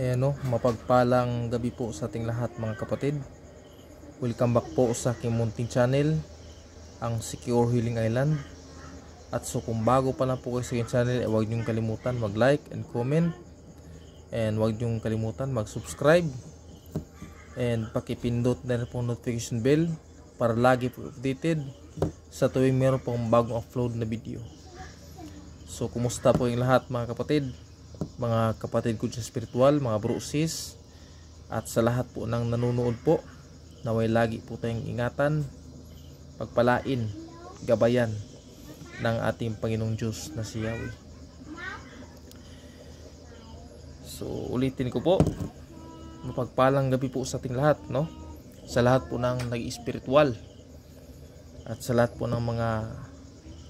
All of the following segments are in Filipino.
Ayan o, mapagpalang gabi po sa ating lahat mga kapatid. Welcome back po sa aking munting channel, ang Secure Healing Island. At so kung bago pa lang po kayo sa aking channel, huwag niyong kalimutan mag-like and comment. And huwag niyong kalimutan mag-subscribe. And pakipindot na rin po notification bell para lagi po updated sa tuwing meron pong bagong upload na video. So kumusta po yung lahat mga kapatid? Mga kapatid ko sa spiritual, mga bro sis, at sa lahat po ng nanonood po, naway lagi po tayong ingatan, pagpalain, gabayan ng ating Panginoong Diyos na si Yahweh. So ulitin ko po, mapagpalang gabi po sa ating lahat, no? Sa lahat po ng nag-spiritual at sa lahat po ng mga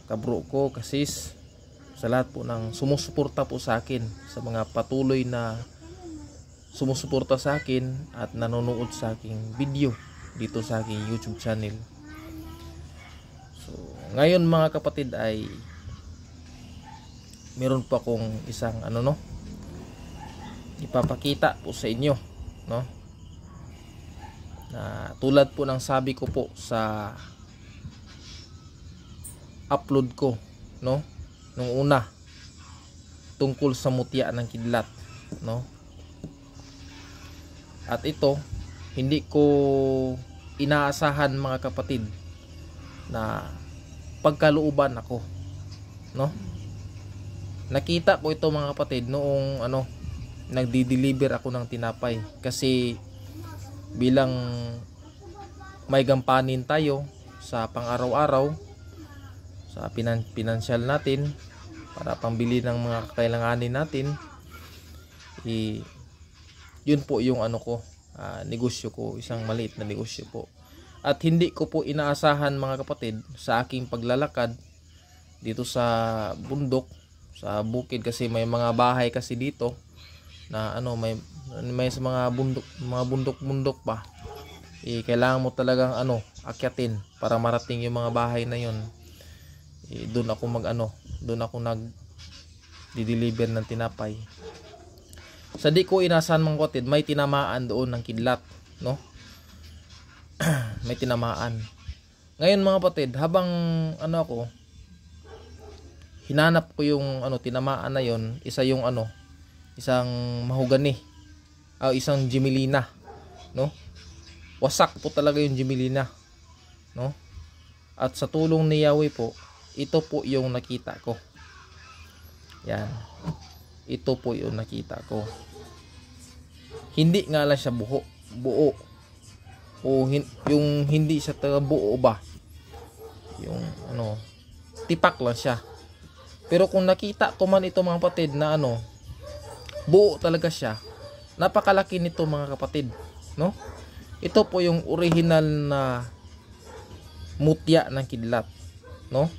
kabro ko, kasis, sa lahat po ng sumusuporta po sa akin, sa mga patuloy na sumusuporta sa akin at nanonood sa aking video dito sa aking YouTube channel. So, ngayon mga kapatid ay meron pa akong isang ipapakita po sa inyo, no? Na tulad po ng sabi ko po sa upload ko, no? Nung una tungkol sa mutya ng kidlat, no? At ito hindi ko inaasahan mga kapatid na pagkalooban ako, no? Nakita ko ito mga kapatid noong nagdi-deliver ako ng tinapay, kasi bilang may gampanin tayo sa pang-araw-araw sa pinansyal natin para pambili ng mga kakailanganin natin, yun po yung negosyo ko, isang maliit na negosyo po. At hindi ko po inaasahan mga kapatid sa aking paglalakad dito sa bundok, sa bukid, kasi may mga bahay kasi dito na may sa mga bundok pa, kailangan mo talagang akyatin para marating yung mga bahay na yun. Doon ako nag-deliver ng tinapay. Sa di ko inasahan mga kapatid, may tinamaan doon ng kidlat, no? May tinamaan. Ngayon mga kapatid, habang hinanap ko yung tinamaan na yon, isang mahogani, isang Gemelina, no? Wasak po talaga yung Gemelina, no? At sa tulong ni Yahweh po, ito po yung nakita ko. Yan. Ito po yung nakita ko. Hindi nga lang siya buo. Yung hindi siya taga buo ba? Yung tipak lang siya. Pero kung nakita ko man ito mga kapatid na buo talaga siya. Napakalaki nito mga kapatid, no? Ito po yung original na mutya ng kidlat, no?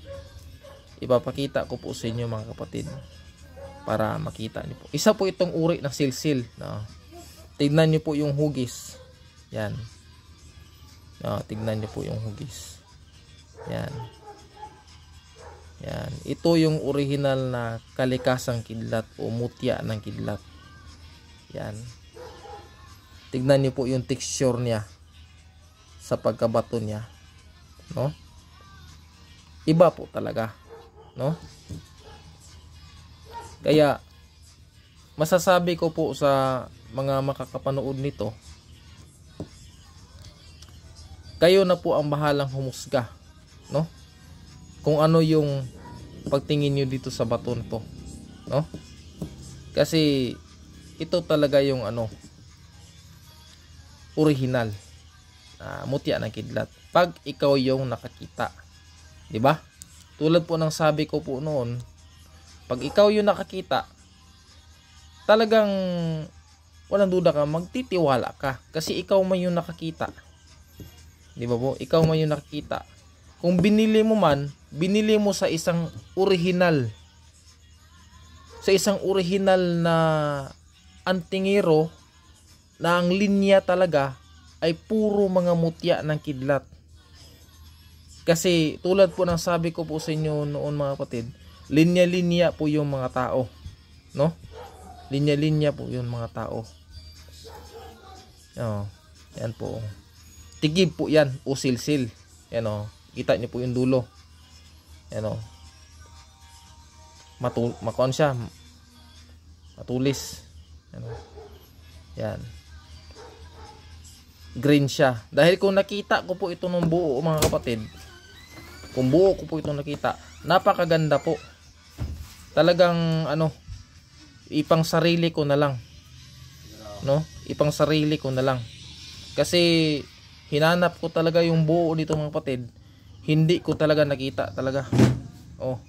Ipapakita ko po sa inyo mga kapatid para makita niyo po. Isa po itong uri ng silsil, no? Tignan niyo po yung hugis. Yan. No, tignan niyo po yung hugis. Yan. Yan. Ito yung original na kalikasang kidlat o mutya ng kidlat. Yan. Tignan niyo po yung texture niya sa pagkabato niya, no? Iba po talaga, no? Kaya masasabi ko po sa mga makakapanood nito, kayo na po ang bahalang humusga, no? Kung ano yung pagtingin nyo dito sa bato nito, no? Kasi ito talaga yung original mutya ng kidlat pag ikaw yung nakakita, di ba? Tulad po ng sabi ko po noon, pag ikaw yung nakakita, talagang walang duda ka, magtitiwala ka kasi ikaw man yung nakakita, di ba po? Ikaw man yung nakakita. Kung binili mo man, binili mo sa isang original, na antingero, na ang linya talaga ay puro mga mutya ng kidlat. Kasi tulad po ng sabi ko po sa inyo noon mga kapatid, linya-linya po yung mga tao, no? Linya-linya po yung mga tao. Oh, yan po. Tigib po yan o silsil. Yan o. Kita nyo po yung dulo. Yan o. Makuan siya. Matulis. Yan o. Yan. Green siya. Dahil kung nakita ko po ito ng buo mga kapatid. Kung buo ko po itong nakita. Napakaganda po. Talagang ano. Ipang sarili ko na lang. No? Ipang sarili ko na lang. Kasi hinanap ko talaga yung buo dito mga kapatid. Hindi ko talaga nakita talaga. Oh.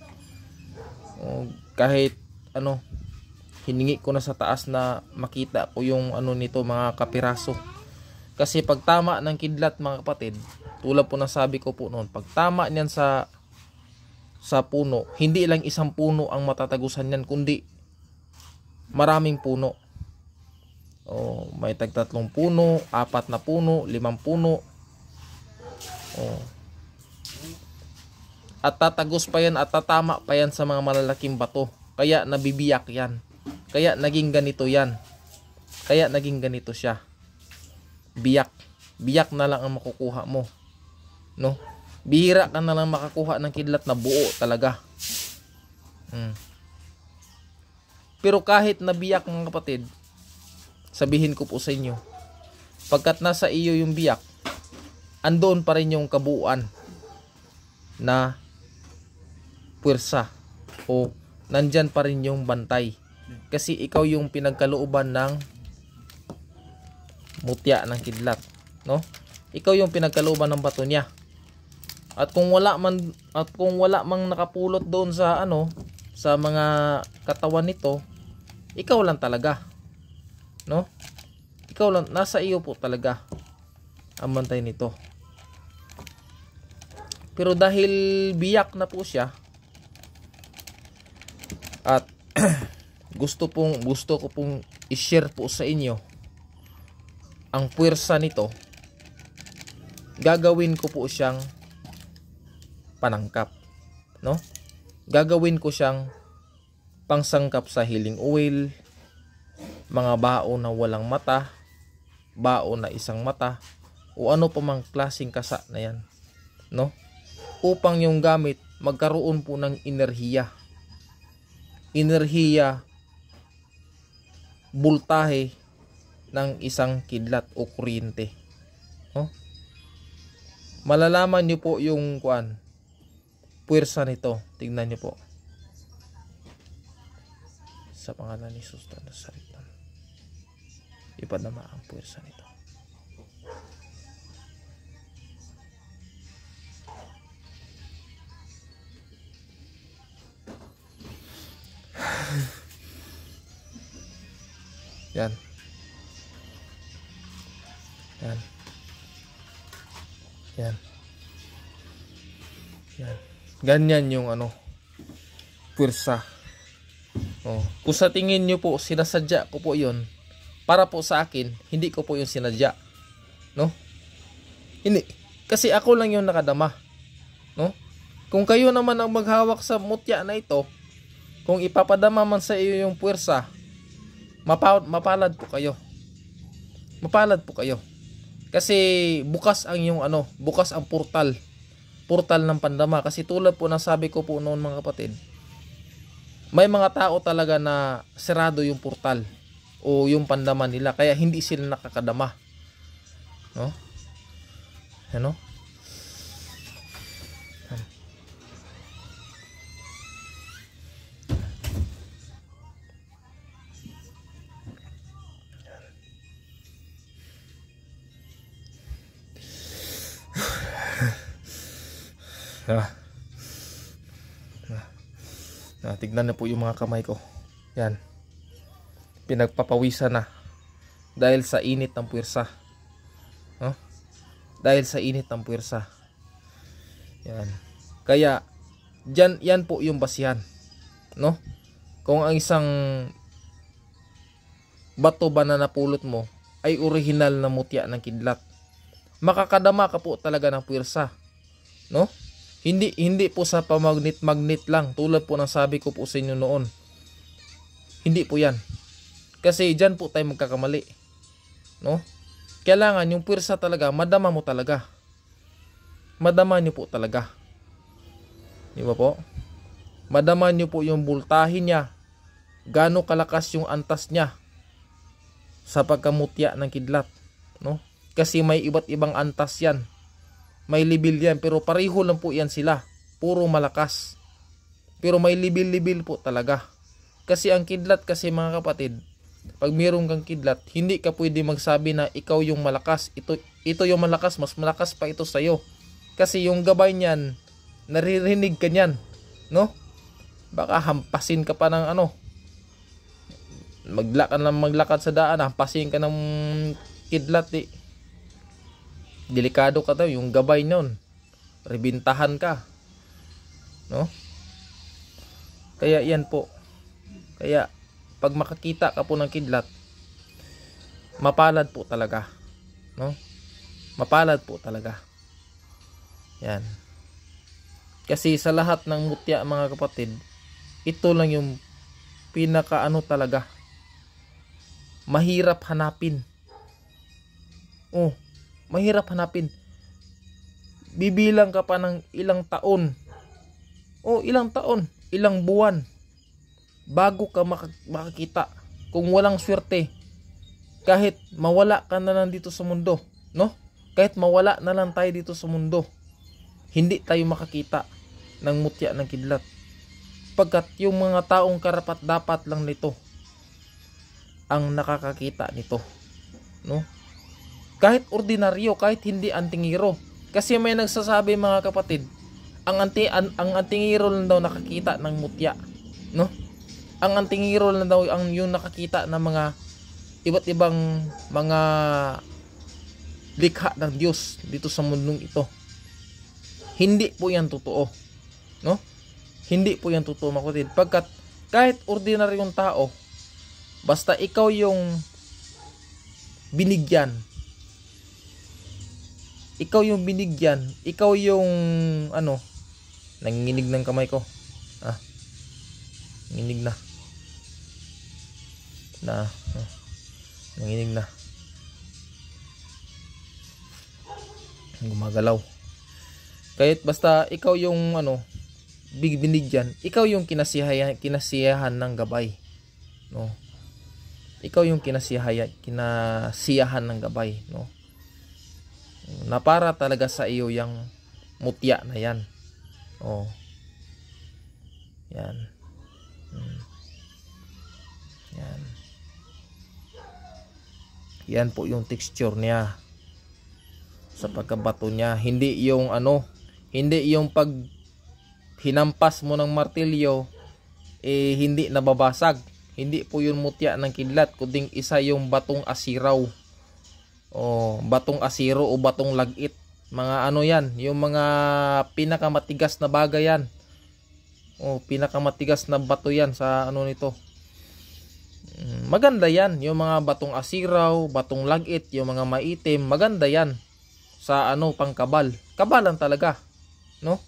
Kahit ano, hiningi ko na sa taas na makita ko yung ano nito mga kapiraso. Kasi pag tama ng kidlat mga kapatid, tulad po na sabi ko po noon, pag tama niyan sa puno, hindi lang isang puno ang matatagusan niyan, kundi maraming puno. Oh, may tag-3 puno, 4 na puno, 5 puno. Oh. At tatagos pa yan at tatama pa yan sa mga malalaking bato. Kaya nabibiyak yan. Kaya naging ganito yan. Kaya naging ganito siya. Biyak. Biyak na lang ang makukuha mo. No? Bihira ka na lang makakuha ng kidlat na buo talaga. Pero kahit nabiyak mga kapatid, sabihin ko po sa inyo, pagkat nasa iyo yung biyak, andoon pa rin yung kabuuan na puwersa o nandyan pa rin yung bantay. Kasi ikaw yung pinagkalooban ng mutya ng kidlat, no? Ikaw yung pinagkalooban ng bato niya. At kung wala mang nakapulot doon sa ano, sa mga katawan nito, ikaw lang talaga. No? Ikaw lang, nasa iyo po talaga ang bantay nito. Pero dahil biyak na po siya at gusto ko pong i-share po sa inyo ang puwersa nito, gagawin ko po siyang panangkap, no? Gagawin ko siyang pangsangkap sa healing oil, mga baon na walang mata, baon na isang mata, o ano pa mang klaseng kasa na yan, no? Upang yung gamit magkaroon po ng enerhiya, voltahe ng isang kidlat o kuryente, no? Malalaman nyo po yung puwersa nito. Tingnan nyo po. Sa pangalan ni Jesus na Nazaret, ipadama ang puwersa nito. Yan. Yan. Yan. Yan. Ganyan yung puwersa. Oh. Kung sa tingin nyo po, sinasadya ko po yun, para po sa akin, hindi ko po yung sinadya. No? Hindi. Kasi ako lang yung nakadama. No? Kung kayo naman ang maghawak sa mutya na ito, kung ipapadama man sa iyo yung puwersa, mapalad po kayo. Mapalad po kayo. Kasi bukas ang yung bukas ang portal ng pandama. Kasi tulad po na sabi ko po noon mga kapatid, may mga tao talaga na serado yung portal o yung pandama nila, kaya hindi sila nakakadama. No? Ano? Tignan na po yung mga kamay ko. Yan. Pinagpapawisan na dahil sa init ng puwersa. Dahil sa init ng puwersa. Yan. Kaya yan po yung basihan, no? Kung ang isang bato ba na napulot mo ay original na mutya ng kidlat, makakadama ka po talaga ng puwersa, no? Hindi po sa pamagnet lang, tulad po ng sabi ko po sa inyo noon. Hindi po yan. Kasi dyan po tayo magkakamali, no? kailangan yung pwersa talaga, madama mo talaga. Madama nyo po talaga. Di ba po? Madama nyo po yung voltahe niya. Gaano kalakas yung antas niya sa pagkamutya ng kidlat. No? Kasi may iba't ibang antas yan. May level yan. Pero pareho lang po yan sila. Puro malakas. Pero may level po talaga. Kasi ang kidlat kasi mga kapatid, pag mayroon kang kidlat, hindi ka pwede magsabi na ikaw yung malakas. Ito yung malakas, mas malakas pa ito sa'yo. Kasi yung gabay niyan, naririnig ka niyan. No? Baka hampasin ka pa ng ano. Maglakad sa daan, hampasin ka ng kidlat. Delikado ka daw, yung gabay niyon. Ribintahan ka. No? Kaya yan po. Kaya pag makakita ka po ng kidlat, mapalad po talaga. No? Mapalad po talaga. Yan. Kasi sa lahat ng mutya mga kapatid, ito lang yung pinaka ano talaga. Mahirap hanapin. Oh, mahirap hanapin. Bibilang ka pa ng ilang taon. Oh, ilang taon, ilang buwan bago ka makakita. Kung walang swerte, kahit mawala ka na lang dito sa mundo, no? Kahit mawala na lang tayo dito sa mundo, hindi tayo makakita ng mutya ng kidlat. Pagkat yung mga taong karapat dapat lang nito ang nakakakita nito, no? Kahit ordinaryo, kahit hindi antingiro. Kasi may nagsasabi mga kapatid, ang antingiro lang daw nakakita ng mutya, no? Ang antingiro lang daw ang yung nakakita ng mga iba't ibang mga likha ng Diyos dito sa mundong ito. Hindi po yan totoo, no? Hindi po yan totoo mga kapatid. Pagkat kahit ordinaryong tao, basta ikaw yung binigyan, ikaw yung ano, nanginginig ng kamay ko. Nanginginig nanginginig na. Gumagalaw. Kahit basta ikaw yung ano, binigyan, ikaw yung kinasiyahan ng gabay, no? Ikaw yung kinasiyahan ng gabay, no? Na para talaga sa iyo yung mutya na yan. Oh. Yan. Yan. Yan po yung texture niya sa pagkabato niya. Hindi yung ano, hindi yung pag hinampas mo ng martilyo hindi nababasag. Hindi po yun mutya ng kidlat, kundi isa yung batong asiraw. O batong asiro o batong lagit. Mga ano yan, yung mga pinakamatigas na bagay yan. O pinakamatigas na bato yan sa ano nito. Maganda yan, yung mga batong asiraw, batong lagit, yung mga maitim, maganda yan sa ano, pangkabal. Kabalan talaga, no?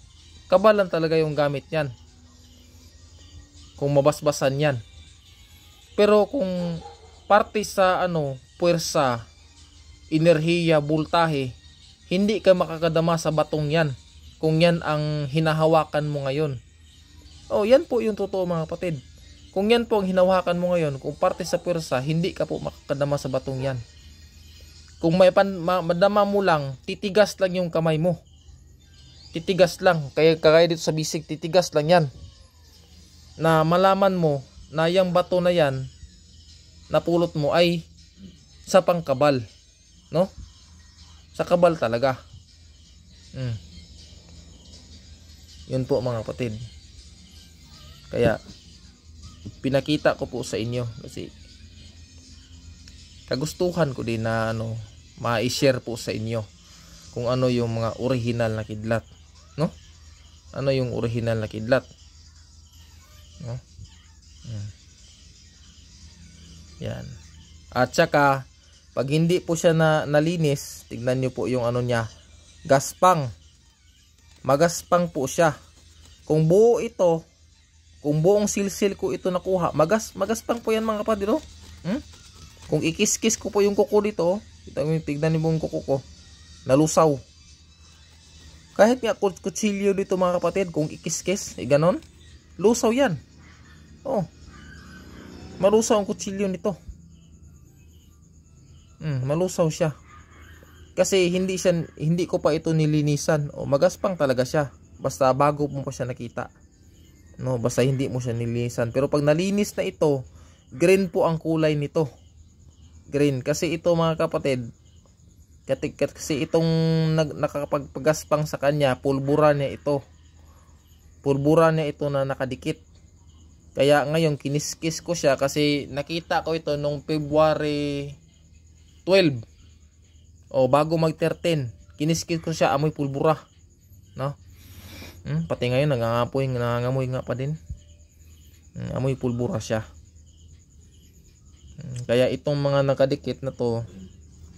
Kabalan talaga yung gamit yan. Kung mabasbasan yan. Pero kung parte sa ano, puwersa, enerhiya, voltahe, hindi ka makakadama sa batong yan kung yan ang hinahawakan mo ngayon. Oh, yan po yung totoo mga kapatid. Kung yan po ang hinahawakan mo ngayon, kung parte sa puwersa, hindi ka po makakadama sa batong yan. Kung may madama mo lang, titigas lang yung kamay mo. Titigas lang. Kaya dito sa bisig, titigas lang yan. Na malaman mo na yung bato na yan, napulot mo ay sa pangkabal. No? Sa kabal talaga. Yun po mga kapatid. Kaya pinakita ko po sa inyo kasi kagustuhan ko din na ano, ma-share po sa inyo kung ano yung mga original na kidlat, no? Ano yung original na kidlat, no? Yan. At saka pag hindi po siya nalinis, tignan nyo po yung ano niya, gaspang. Magaspang po siya. Kung buo ito, kung buong silsil ko ito nakuha, magaspang po yan mga kapatid, no? Kung ikis-kis ko po yung kuko dito, Tignan niyo yung kuko ko. Nalusaw. Kahit nga kutsilyo dito mga kapatid, kung ikiskis, ganon, lusaw yan. Oh. Malusaw ang kutsilyo nito. Malusaw siya. Kasi hindi ko pa ito nilinisan. O magaspang talaga siya. Basta bago mo pa siya nakita. No, basta hindi mo siya nilinisan. Pero pag nalinis na ito, green po ang kulay nito. Green. Kasi ito mga kapatid, kasi itong nakakapagpagaspang sa kanya, pulbura niya ito. Pulbura niya ito na nakadikit. Kaya ngayon kiniskis ko siya kasi nakita ko ito nung February 12. O bago mag 13, kiniskis ko siya, amoy pulbura. No? Pati ngayon nangangamoy nga pa din. Amoy pulbura siya. Kaya itong mga nakadikit na to,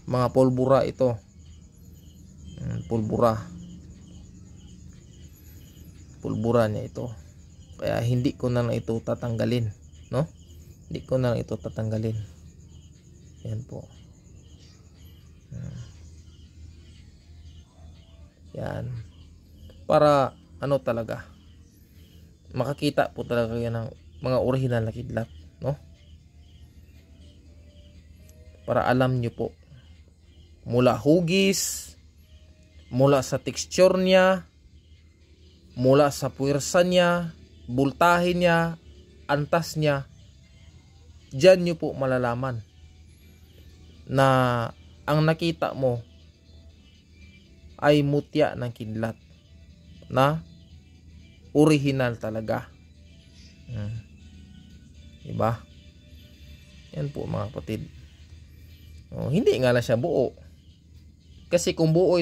mga pulbura ito. Pulbura niya ito. Kaya hindi ko na lang ito tatanggalin, no? Hindi ko na lang ito tatanggalin. Yan po. Yan. Para ano talaga, makakita po talaga yan ng mga original na kidlat, no? Para alam nyo po, mula hugis, mula sa texture niya, mula sa puwersa niya, bultahe niya, antas niya, dyan nyo po malalaman na ang nakita mo ay mutya ng kidlat na original talaga. Diba? Yan po mga kapatid. Hindi nga lang siya buo. Kasi kung buo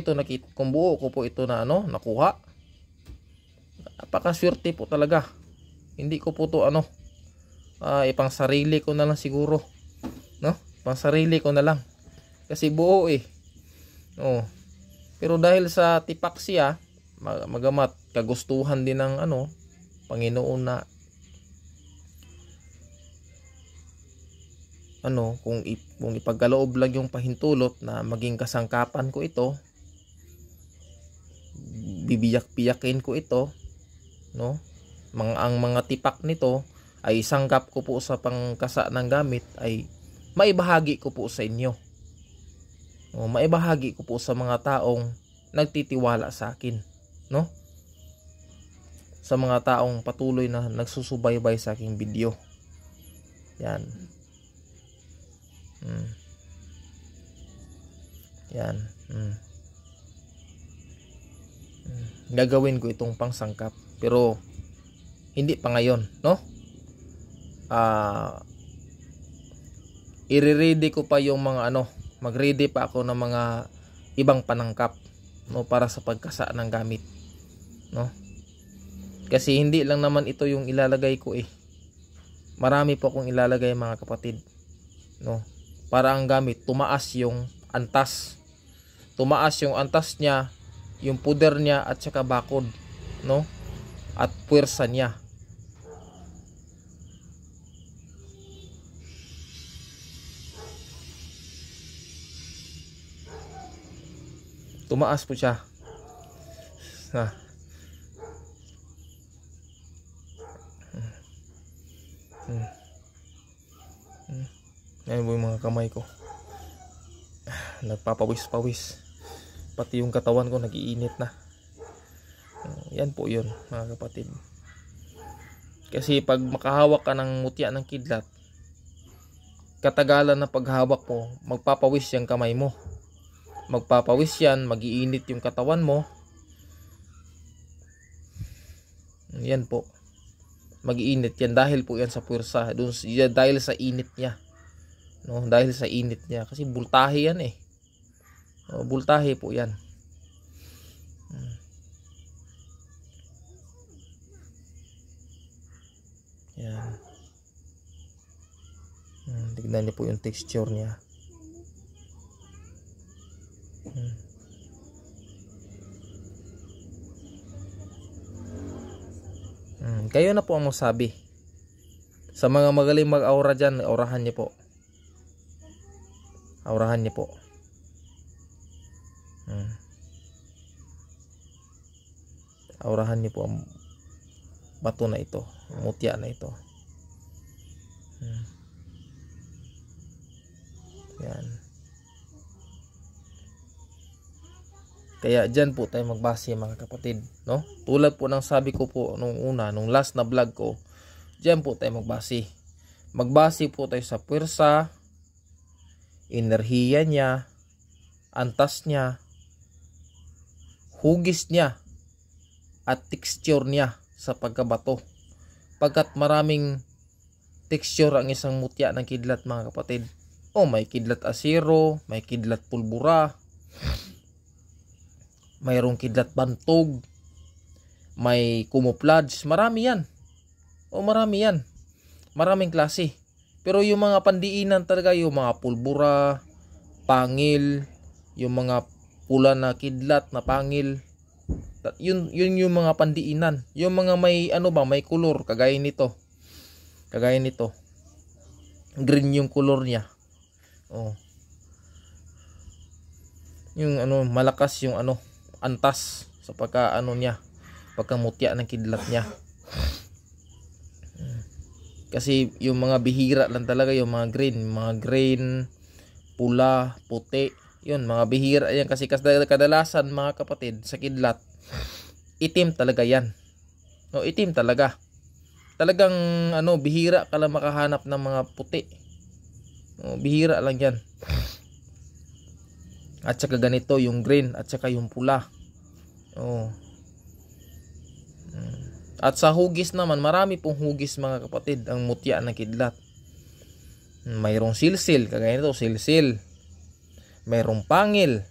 ko po ito na nakuha, napakaswerte po talaga. Hindi ko po to ipang sarili ko na lang siguro, no? Pang sarili ko na lang. Kasi buo Pero dahil sa tipak siya, magamat kagustuhan din ng Panginoon na kung ipagkaloob lang yung pahintulot na maging kasangkapan ko ito, bibiyak-biyakin ko ito, no? Ang mga tipak nito ay sangkap ko po sa pangkasa ng gamit, ay maibahagi ko po sa inyo. Maibahagi ko po sa mga taong nagtitiwala sa akin, no? Sa mga taong patuloy na nagsusubaybay sa aking video. Yan. Yan. Gagawin ko itong pangsangkap, pero hindi pa ngayon, no? I-ready ko pa yung mga mag-ready pa ako ng mga ibang panangkap, no, para sa pagkasa ng gamit, no? Kasi hindi lang naman ito yung ilalagay ko Marami po akong ilalagay mga kapatid, no? Para ang gamit tumaas yung antas. Tumaas yung antas niya, yung puder niya at saka bakod, no? At puwersa niya. Tumaas po siya. Yan po yung mga kamay ko. Nagpapawis-pawis. Pati yung katawan ko nagiinit na. Yan po yun mga kapatid. Kasi pag makahawak ka ng mutya ng kidlat, katagalan na paghawak mo, magpapawis yung kamay mo. Magpapawis yan, magiinit yung katawan mo. Yan po. Magiinit yan dahil po yan sa puwersa. Dahil sa init niya. No, dahil sa init niya. Kasi bultahe yan bultahe po yan. Yan. Tignan niyo po yung texture niya. Kayo na po ang magsabi. Sa mga magaling mag-aura dyan, aurahan niyo po. Aurahan niyo po. Aurahan niyo po ang bato na ito, mutya na ito. Yan. Kaya dyan po tayo magbase mga kapatid, no? Tulad po ng sabi ko po nung una, nung last na vlog ko, dyan po tayo magbase. Magbase po tayo sa puwersa, enerhiya niya, antas niya, hugis niya, at texture niya sa pagkabato. Pagkat maraming texture ang isang mutya ng kidlat mga kapatid. May kidlat asiro, may kidlat pulbura, mayroong kidlat bantog, may camouflage, marami yan. Marami yan. Maraming klase. Pero yung mga pandiinan talaga, yung mga pulbura, pangil, yung mga pula na kidlat na pangil, yun yung mga pandiinan. Yung mga may may kulor, kagaya nito. Green yung kulor niya. Yung malakas yung antas sa pagkamutya ng kidlat niya. Kasi yung mga bihira lang talaga yung mga green, pula, puti, yun mga bihira yan. Kasi kadalasan mga kapatid sa kidlat, itim talaga yan. Itim talaga. Talagang bihira ka lang makahanap ng mga puti. Bihira lang yan. At saka ganito yung green at saka yung pula. At sa hugis naman, marami pong hugis mga kapatid ang mutya ng kidlat. Mayroong silsil, kagaya nito silsil. Mayroong pangil.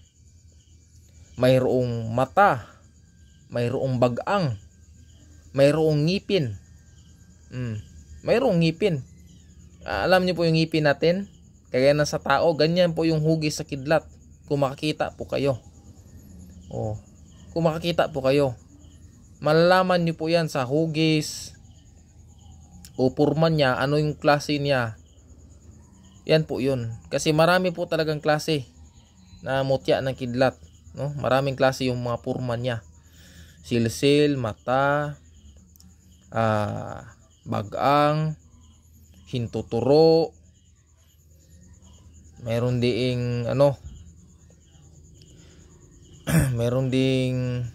Mayroong mata. Mayroong bagang. Mayroong ngipin. Mayroong ngipin. Alam niyo po yung ngipin natin? Kagaya na sa tao, ganyan po yung hugis sa kidlat. Kung makakita po kayo. Kung makakita po kayo, malalaman niyo po yan sa hugis o purman niya, ano yung klase niya. Yan po yun. Kasi marami po talagang klase na mutya ng kidlat, no? Maraming klase yung mga purman niya. Silsil, mata, bagang, hintuturo, meron ding meron ding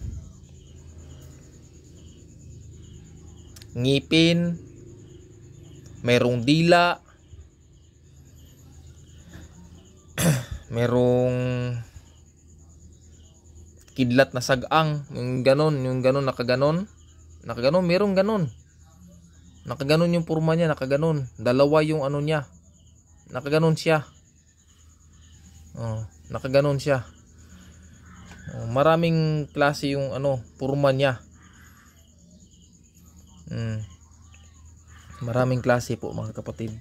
ngipin, merong dila, merong kidlat na sagang, yung ganon nakaganon, merong ganon. Nakaganon yung purma niya, nakaganon. Dalawa yung niya. Nakaganon siya. Nakaganon siya. Maraming klase yung purma niya. Maraming klase po mga kapatid.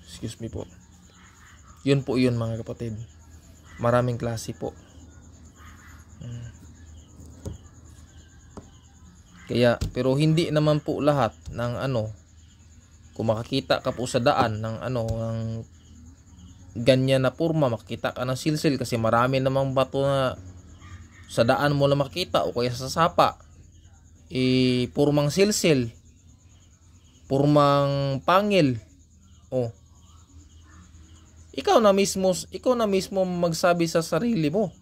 Excuse me po. Yun po yun mga kapatid. Maraming klase po. Kaya, pero hindi naman po lahat ng kung makakita ka po sa daan ng ng ganyan na purma, makikita ka ng silsil, kasi marami namang bato na sa daan mo lang makita o kaya sa sapa. Purmang silsil, purmang pangil. Ikaw na mismo magsabi sa sarili mo.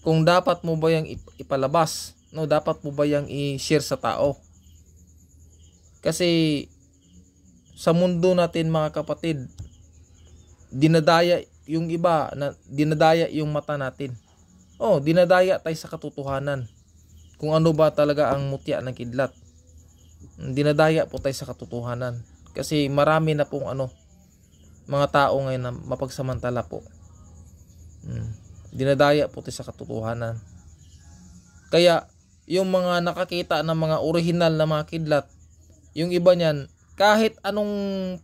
Kung dapat mo ba yang ipalabas, dapat mo ba yang i-share sa tao? Kasi sa mundo natin mga kapatid, dinadaya yung iba, dinadaya yung mata natin. Dinadaya tayo sa katotohanan. Kung ano ba talaga ang mutya ng kidlat. Dinadaya po tayo sa katotohanan. Kasi marami na pong mga tao ngayon na mapagsamantala po. Dinadaya po tayo sa katotohanan. Kaya yung mga nakakita ng mga original na mga kidlat, yung iba niyan, kahit anong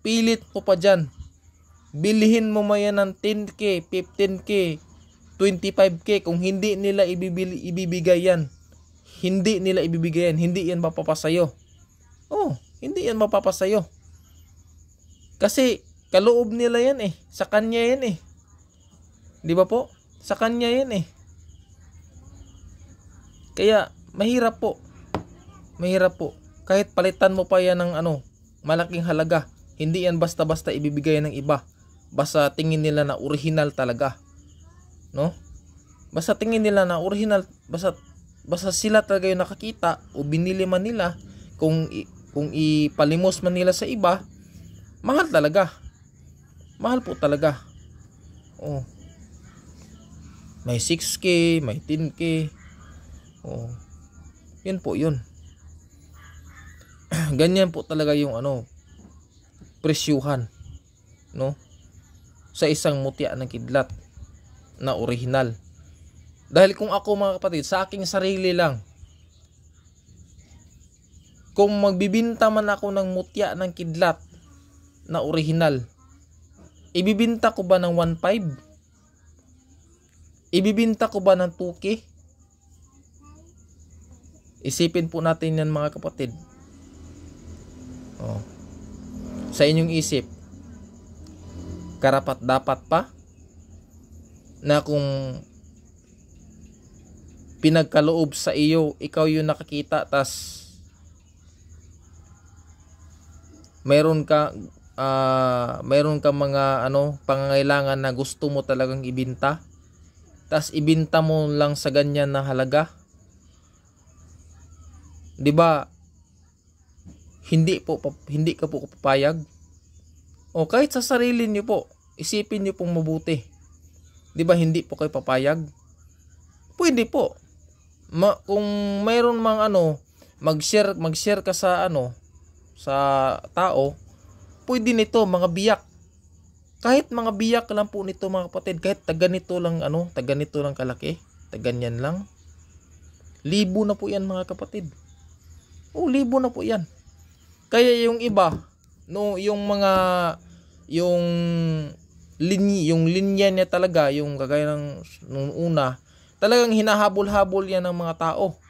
pilit mo pa dyan, bilihin mo mayan ng 10k, 15k, 25k, kung hindi nila ibibigay yan, hindi yan mapapasayo. Hindi yan mapapasayo. Kasi kaloob nila yan sa kanya yan Di ba po? Sa kanya yan Kaya mahirap po. Mahirap po. Kahit palitan mo pa yan ng malaking halaga, hindi yan basta-basta ibibigay ng iba. Basta tingin nila na original talaga. No? Basta tingin nila na original, basta sila talaga yung nakakita o binili man nila, kung ipalimos man nila sa iba, mahal talaga. Mahal po talaga. Oh. May 6K, may 10K. Oh. Yun po yun. Ganyan po talaga yung presyuhan, no? Sa isang mutya ng kidlat na original. Dahil kung ako, mga kapatid, sa aking sarili lang, kung magbibinta man ako ng mutya ng kidlat na original, ibibinta ko ba ng 1.5? Ibibinta ko ba ng 2K? Isipin po natin yan, mga kapatid. Oh. Sa inyong isip, karapat dapat pa na kung pinagkaloob sa iyo, ikaw yung nakakita, tas mayroon ka mga pangangailangan na gusto mo talagang ibinta, tas ibinta mo lang sa ganyan na halaga, 'di ba? Hindi ka po papayag. O kahit sa sarili niyo po, isipin niyo pong mabuti. 'Di ba hindi po kayo papayag? Pwede po. Kung mayroon mang mag-share ka sa sa tao, pwede nito mga biyak. Kahit mga biyak lang po nito, mga kapatid, kahit taganito lang kalaki, taganyan lang. Libo na po 'yan, mga kapatid. Oh, libo na po 'yan. Kaya yung iba, no, yung linya niya talaga, yung kagaya nung una, talagang hinahabol-habol yan ng mga tao.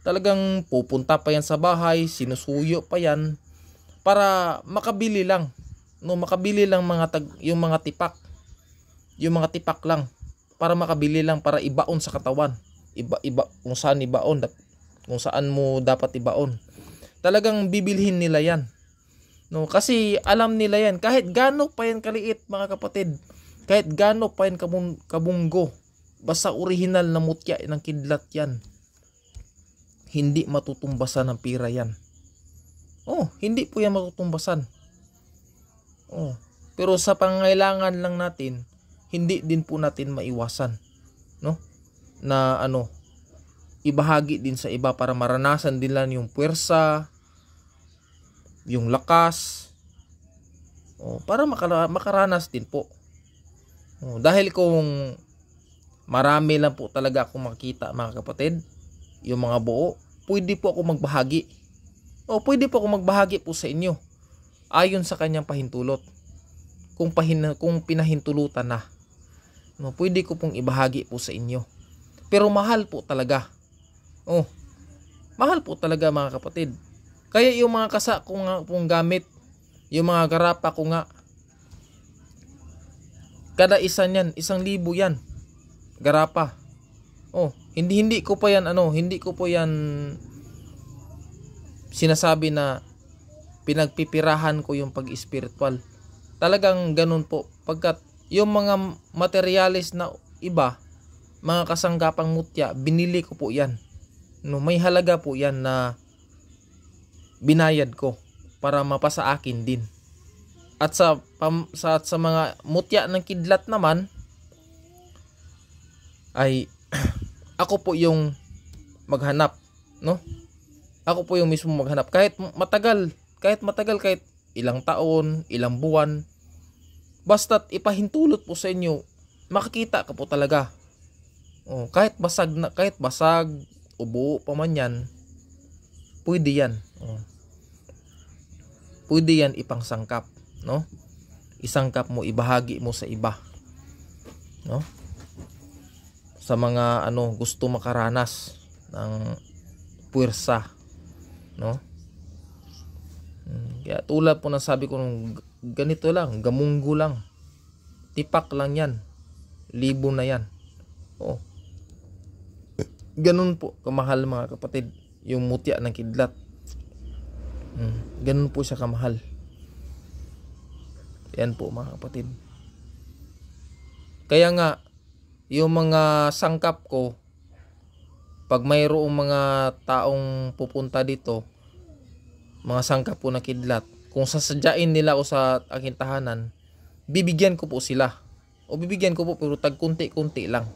Talagang pupunta pa yan sa bahay, sinusuyo pa yan para makabili lang. No, makabili lang yung mga tipak. Yung mga tipak lang para makabili lang, para ibaon sa katawan. Iba kung saan ibaon, kung saan mo dapat ibaon. Talagang bibilhin nila yan. No, kasi alam nila yan, kahit gaano pa yan kaliit, mga kapatid, kahit gaano pa yan kabunggo, basta original na mutya ng kidlat yan, hindi matutumbasan ng pira yan. Oh, hindi po yan matutumbasan. Oh, pero sa pangangailangan lang natin, hindi din po natin maiwasan, no? Na ibahagi din sa iba para maranasan din lang yung puwersa, yung lakas, para makaranas din po. Dahil kung marami lang po talaga akong makita, mga kapatid, yung mga buo, pwede po ako magbahagi. Pwede po ako magbahagi po sa inyo ayon sa kanyang pahintulot. Kung pinahintulutan na, pwede ko pong ibahagi po sa inyo. Pero mahal po talaga. Mahal po talaga, mga kapatid. Kaya yung mga kasa ko nga pong gamit, yung mga garapa ko nga, kada isa niyan, 1,000 yan. Garapa. Hindi ko pa yan hindi ko po yan sinasabi na pinagpipirahan ko yung pag-spiritual. Talagang ganun po. Pagkat yung mga materialis na iba, mga kasanggapang mutya, binili ko po yan. May halaga po yan na binayad ko para mapasa akin din. At sa mga mutya ng kidlat naman, ay ako po yung maghanap, no? Ako po yung mismo maghanap, kahit matagal, kahit ilang taon, ilang buwan, basta't ipahintulot po sa inyo, makikita ka po talaga. Kahit basag o buo pa man yan, pwede yan. Pwede yan ipangsangkap, no? Isangkap mo, ibahagi mo sa iba, no? Sa mga gusto makaranas ng puwersa, no? Kaya tulad po ng sabi ko, ganito lang, gamunggo lang, tipak lang yan, libo na yan. Ganun po kamahal mga kapatid yung mutya ng kidlat. Ganun po siya kamahal. Yan po mga kapatid. Kaya nga yung mga sangkap ko, pag mayroong mga taong pupunta dito, mga sangkap po na kidlat, kung sasadyain nila o sa aking tahanan, bibigyan ko po sila. O bibigyan ko po pero tag kunti-kunti lang.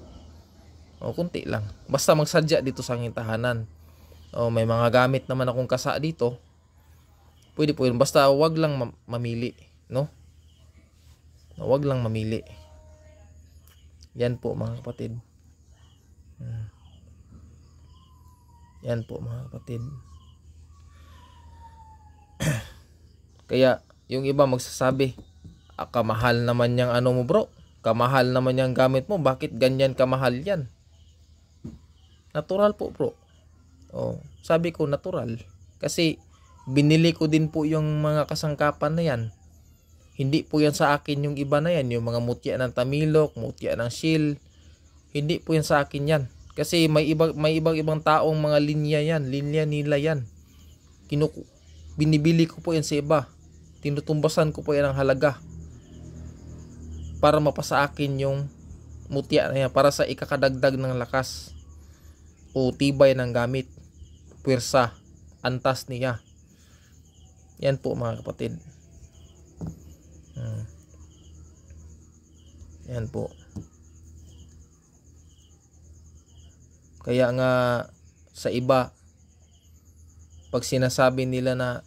O kunti lang. Basta magsadya dito sa aking tahanan. O may mga gamit naman akong kasa dito. Pwede po yun. Basta wag lang mamili. No? Wag lang mamili. Yan po mga kapatid. Yan po mga kapatid. Kaya yung iba magsasabi, kamahal naman yung ano mo bro. Kamahal naman yung gamit mo. Bakit ganyan kamahal yan? Natural po bro. Sabi ko natural. Kasi binili ko din po yung mga kasangkapan na yan. Hindi po yan sa akin yung iba na yan. Yung mga mutya ng tamilok, mutya ng shield. Hindi po yan sa akin yan. Kasi may ibang taong mga linya yan. Linya nila yan. Binibili ko po yan sa iba. Tinutumbasan ko po yan ang halaga. Para mapasa akin yung mutya na yan. Para sa ikakadagdag ng lakas. O tibay ng gamit. Pwersa. Antas niya. Yan po mga kapatid. Yan po. Kaya nga sa iba, pag sinasabi nila na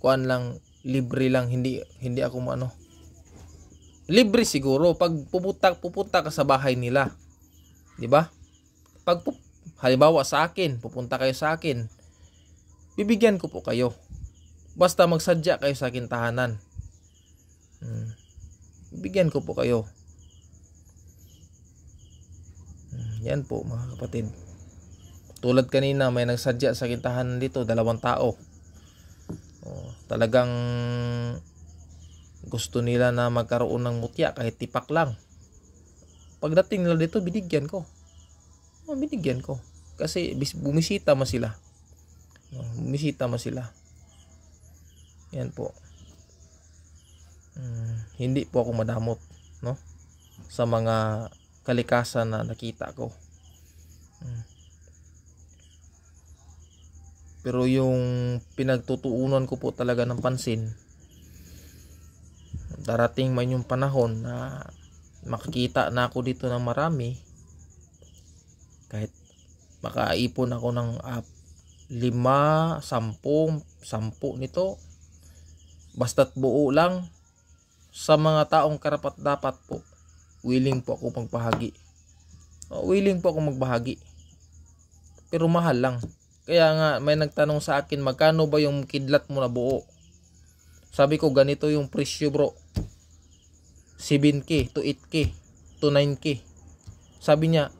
kuan lang, libre lang, hindi ako libre siguro pag pupunta ka sa bahay nila. 'Di ba? Pag halimbawa sa akin, pupunta kayo sa akin, bibigyan ko po kayo. Basta magsadya kayo sa akin tahanan. Bibigyan ko po kayo. Yan po mga kapatid. Tulad kanina may nagsadya sa akin tahanan dito, 2 tao. Talagang gusto nila na magkaroon ng mutya kahit tipak lang. Pagdating nila dito, binigyan ko. Binigyan ko. Kasi bumisita mo sila. Bumisita mo sila. Yan po. Hindi po ako madamot, no? Sa mga kalikasan na nakita ko. Pero yung pinagtutuunan ko po talaga ng pansin, darating man yung panahon na makikita na ako dito ng marami, kahit makaipon ako ng 5, 10 nito, basta't buo lang, sa mga taong karapat dapat po, willing po ako magbahagi. Willing po ako magbahagi. Pero mahal lang. Kaya nga may nagtanong sa akin, magkano ba yung kidlat mo na buo? Sabi ko, ganito yung presyo bro. 7K to 8K to 9K. Sabi niya,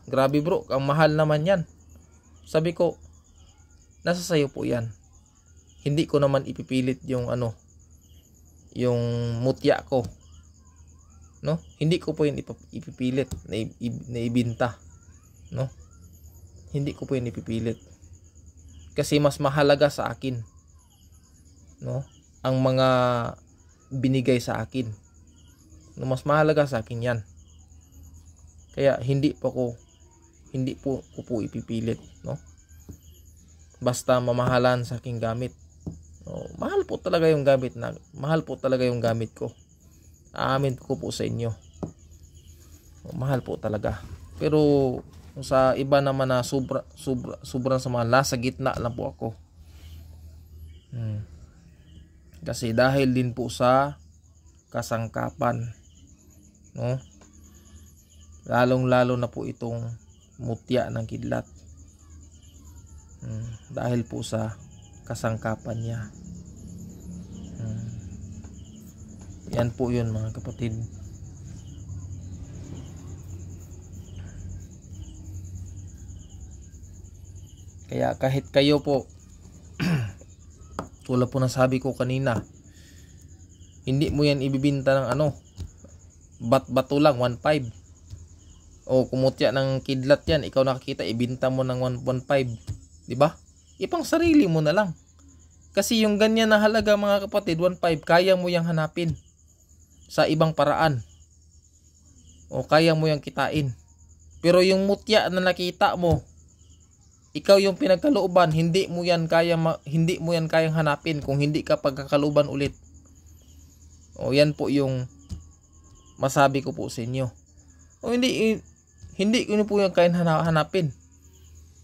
grabe bro, ang mahal naman yan. Sabi ko, nasa sayo po yan. Hindi ko naman ipipilit yung yung mutya ko. No? Hindi ko po yun ipipilit na ibinta. No? Hindi ko po yun ipipilit. Kasi mas mahalaga sa akin, no, ang mga binigay sa akin. No, mas mahalaga sa akin 'yan. Kaya hindi po ko ipipilit, no? Basta mamahalan sa aking gamit. No, mahal po talaga yung gamit ko. Aamin ko po sa inyo. Mahal po talaga. Pero sa iba naman na sobrang sa mga nasa gitna lang po ako. Kasi dahil din po sa kasangkapan, no? Lalong-lalo na po itong mutya ng kidlat. Dahil po sa kasangkapan niya. Yan po yun mga kapatid. Kaya kahit kayo po, tulad po ng sabi ko kanina, hindi mo yan ibibinta ng bato lang, 1.5. O kumutya ng kidlat yan, ikaw nakakita, ibinta mo ng 1.5, di ba? Ipang sarili mo na lang. Kasi yung ganyan na halaga mga kapatid, 1.5, kaya mo yang hanapin sa ibang paraan. O kaya mo yang kitain. Pero yung mutya na nakita mo, ikaw yung pinagkalooban, hindi mo yan kayang hanapin kung hindi ka pagkakalooban ulit. O yan po yung masabi ko po sa inyo. O hindi ko po yung kayang hanapin.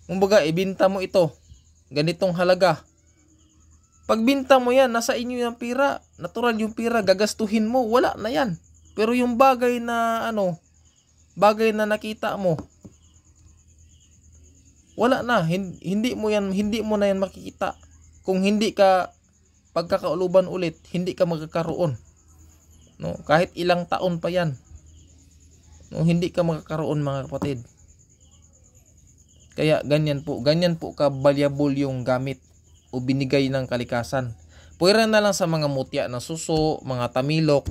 Kumbaga, ibinta mo ito, ganitong halaga. Pagbinta mo yan, nasa inyo yung pira. Natural yung pira, gagastuhin mo, wala na yan. Pero yung bagay na nakita mo, wala na, hindi mo na yan makikita. Kung hindi ka pagkakauluban ulit, hindi ka magkakaroon. No, kahit ilang taon pa yan. No, hindi ka magkakaroon mga kapatid. Kaya ganyan po ka valuable yung gamit o binigay ng kalikasan. Pwera na lang sa mga mutya na suso, mga tamilok,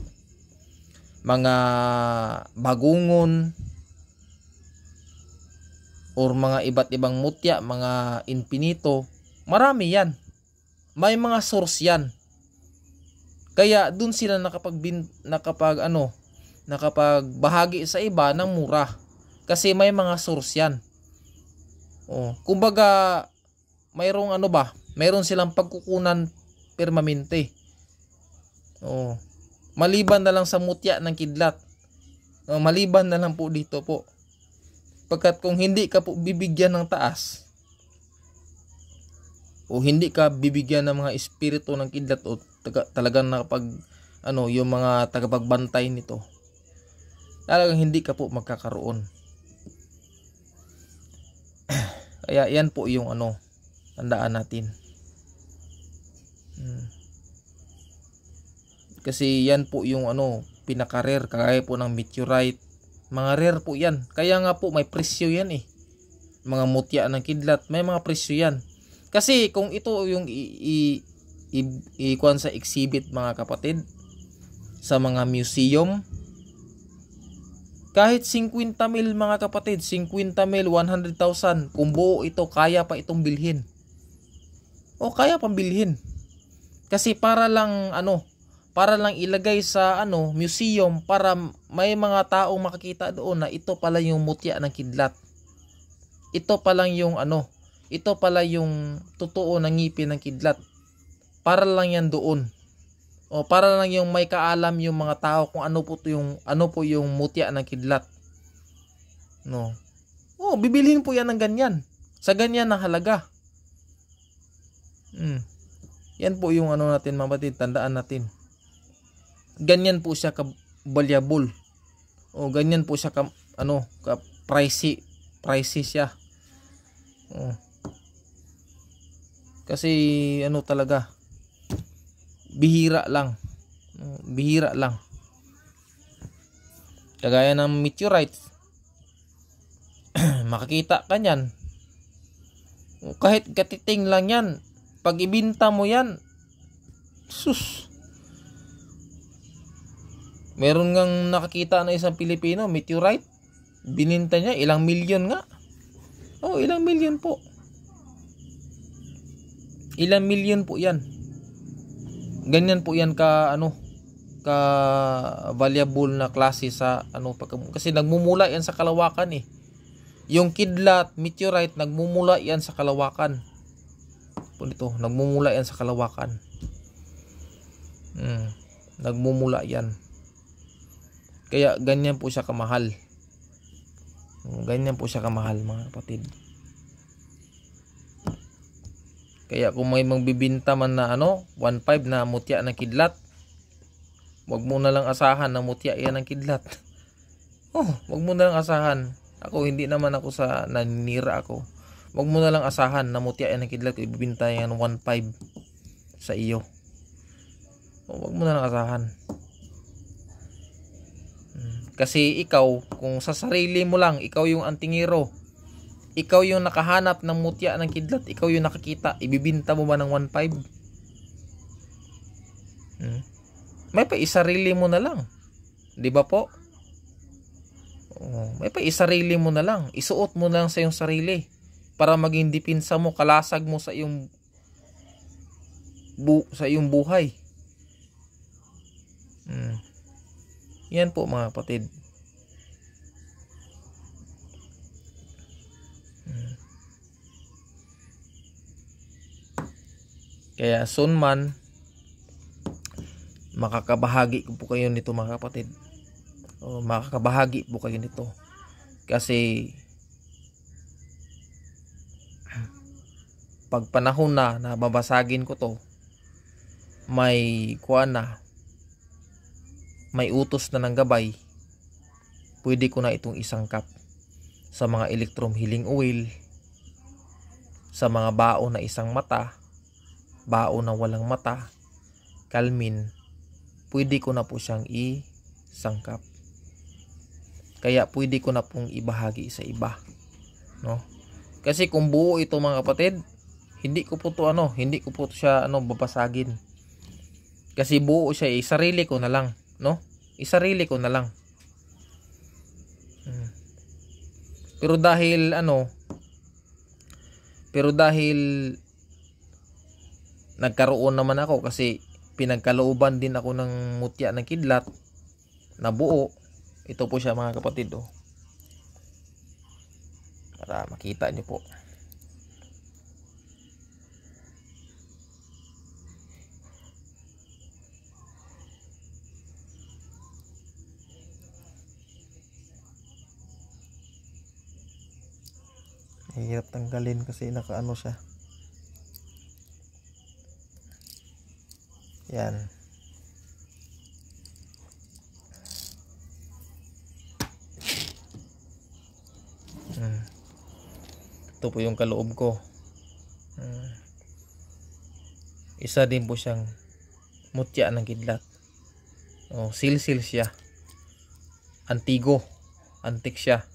mga bagungon, or mga iba't ibang mutya, mga infinito. Marami yan. May mga source yan. Kaya dun sila nakapagbahagi sa iba ng mura. Kasi may mga source yan. Kumbaga, mayroon silang pagkukunan permanente. Maliban na lang sa mutya ng kidlat. Maliban na lang po dito po. Pagkat kung hindi ka po bibigyan ng taas, o hindi ka bibigyan ng mga espiritu ng kidlat, o talagang yung mga tagapagbantay nito, talagang hindi ka po magkakaroon. Kaya yan po yung tandaan natin. Kasi yan po yung pinaka-rare, kagaya po ng meteorite. Mga rare po yan. Kaya nga po may presyo yan eh. Mga mutya ng kidlat, may mga presyo yan. Kasi kung ito yung ikuan sa exhibit mga kapatid, sa mga museum, kahit 50 mil mga kapatid, 50 mil, 100,000, kung buo ito, kaya pa itong bilhin. O kaya pang bilhin. Kasi para lang ilagay sa museum, para may mga taong makakita doon na ito pala yung mutya ng kidlat. Ito pala yung totoo na ngipin ng kidlat. Para lang yan doon. O para lang yung may kaalam yung mga tao kung ano po yung mutya ng kidlat. No. Bibilhin po yan ng ganyan. Sa ganyan na halaga. Yan po yung natin mga batid, tandaan natin. Ganyan po siya ka-valuable. O ganyan po siya ka-pricey siya. Kasi talaga, bihira lang. Kagaya ng meteorites, makakita ka niyan. Kahit katiting lang yan, pag ibinta mo yan, sus. Meron ngang nakakita na isang Pilipino, meteorite, bininta niya, ilang milyon nga. Ilang milyon po. Ilang milyon po yan. Ganyan po yan ka valuable na klase sa kasi nagmumula yan sa kalawakan eh. Yung kidlat, meteorite, nagmumula yan sa kalawakan. Nagmumula yan sa kalawakan. Nagmumula yan. Kaya ganyan po siya kamahal. Ganyan po siya kamahal mga kapatid. Kaya kung may magbibinta man na 1.5 na mutya ng kidlat, wag mo na lang asahan na mutya yan ng kidlat. Wag mo na lang asahan. Ako hindi naman ako naninira ako. Wag mo na lang asahan na mutya yan ng kidlat, ibibinta yan 1.5 sa iyo. Wag mo na lang asahan. Kasi ikaw, kung sa sarili mo lang, ikaw yung antingero, ikaw yung nakahanap ng mutya ng kidlat, ikaw yung nakakita, ibibinta mo ba ng 1.5? May paisarili mo na lang. Di ba po? May pa isarili mo na lang. Isuot mo na lang sa iyong sarili para maging dipinsa mo, kalasag mo sa iyong buhay. Yan po mga kapatid. Kaya soon man makakabahagi po kayo nito mga kapatid. Makakabahagi po kayo nito. Kasi pag panahon na babasagin ko to, may may utos na ng gabay, pwede ko na itong isangkap sa mga electrum healing oil, sa mga baon na isang mata, baon na walang mata, kalmin, pwede ko na po siyang isangkap. Kaya pwede ko na pong ibahagi sa iba, no? Kasi kung buo ito mga kapatid, hindi ko po siya babasagin. Kasi buo siya, sarili ko na lang, no? Isarili ko na lang. Pero dahil nagkaroon naman ako, kasi pinagkalooban din ako ng mutya ng kidlat na buo. Ito po siya mga kapatid, para makita niyo po. Hirap tanggalin kasi nakaano siya. Yan. Ito po yung kaloob ko. Isa din po siyang mutya ng kidlat. Silsil siya. Antik siya.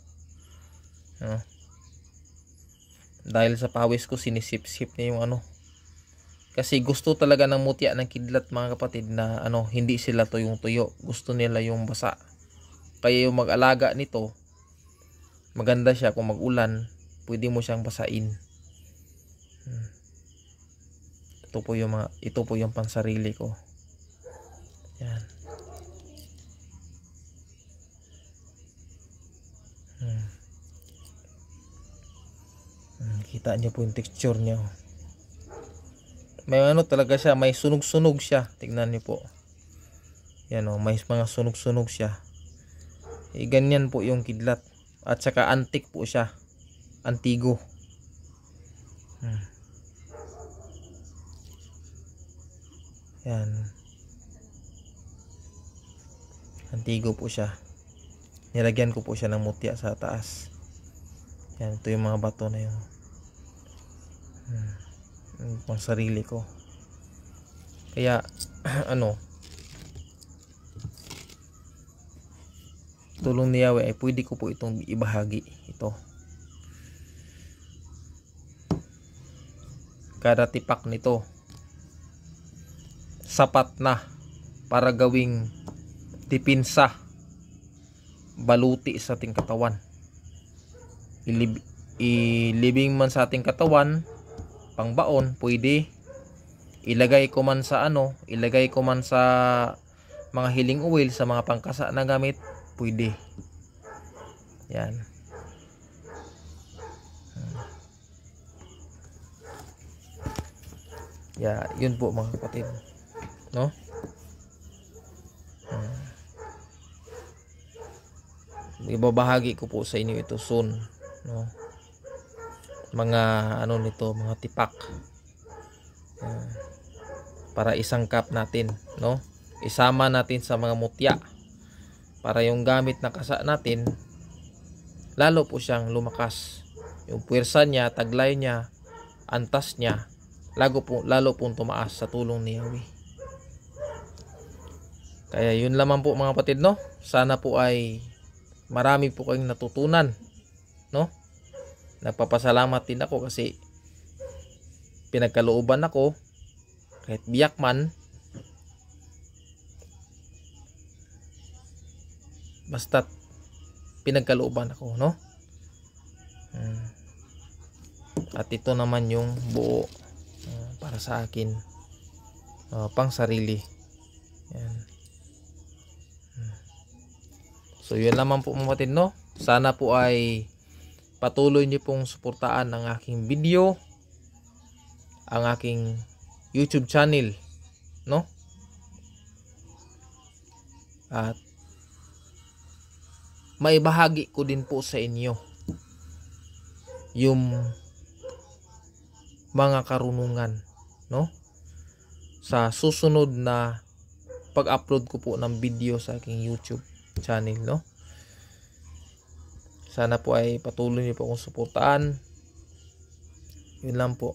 Dahil sa pawis ko, sinisip-sip niya yung Kasi gusto talaga ng mutya ng kidlat mga kapatid na hindi sila tuyong-tuyo. Gusto nila yung basa. Kaya yung mag-alaga nito, maganda siya kung mag-ulan, pwede mo siyang basain. Ito po yung pansarili ko. Yan. Kita niyo po yung texture niya. May talaga siya, may sunog-sunog siya. Tingnan niyo po. Yan may mga sunog-sunog siya. Ganyan po yung kidlat. At saka antik po siya. Antigo. Yan. Antigo po siya. Nilagyan ko po siya ng mutya sa taas. Yan, ito yung mga bato na yun. Pang sarili ko. Kaya tulong ni Yahweh ay pwede ko po itong ibahagi. Ito, kada tipak nito sapat na para gawing dipinsa, baluti sa ating katawan. Ilibing man sa ating katawan, pangbaon, pwede. Ilagay ko man sa mga healing oil, sa mga pangkasa na gamit, pwede. Yan. Yun po mga kapatid, no? Ibabahagi ko po sa inyo ito soon, no? Mga mga tipak, para isangkap natin, no? Isama natin sa mga mutya para yung gamit na kasa natin lalo po siyang lumakas. Yung puwersa niya, taglay niya, antas niya, lalo pong tumaas sa tulong ni Yahweh. Kaya yun lamang po mga kapatid, no? Sana po ay marami po kayong natutunan, no? Nagpapasalamat din ako kasi pinagkalooban ako, kahit biyak man, basta't pinagkalooban ako, no? At ito naman yung buo para sa akin, pang sarili. Yan. So yun naman po mga kapatid, no? Sana po ay patuloy niyo pong suportaan ang aking video, ang aking YouTube channel, no? At maibahagi ko din po sa inyo yung mga karunungan, no? Sa susunod na pag-upload ko po ng video sa aking YouTube channel, no? Sana po ay patuloy niyo po akong suportaan. Yun lang po.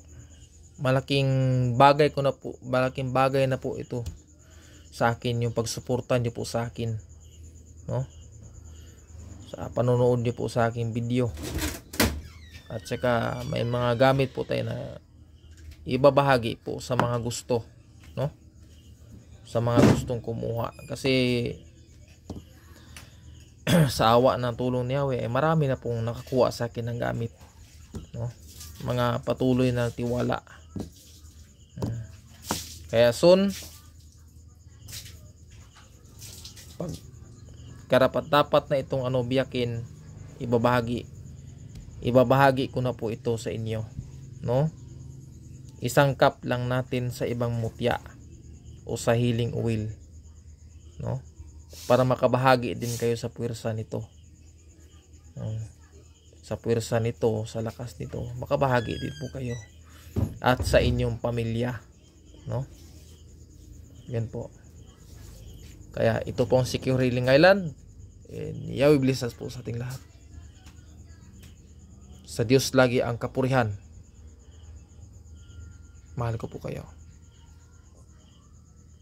Malaking bagay na po ito sa akin, yung pagsuporta niyo po sa akin, no? Sa panonood niyo po sa aking video. At saka may mga gamit po tayo na ibabahagi po sa mga gusto, no? Sa mga gustong kumuha. Kasi sa awa ng tulong ni Yahweh, marami na pong nakakuha sa akin ng gamit, no? Mga patuloy na tiwala. Kaya soon, pag karapat-dapat na itong biyakin, ibabahagi ko na po ito sa inyo, no? Isang cup lang natin sa ibang mutya o sa healing oil, no? Para makabahagi din kayo sa puwersa nito, sa puwersa nito, sa lakas nito, makabahagi din po kayo at sa inyong pamilya, no? Yan po. Kaya ito po ang Secure Healing Island, and Yahweh bless us po sa ating lahat. Sa Diyos lagi ang kapurihan. Mahal ko po kayo.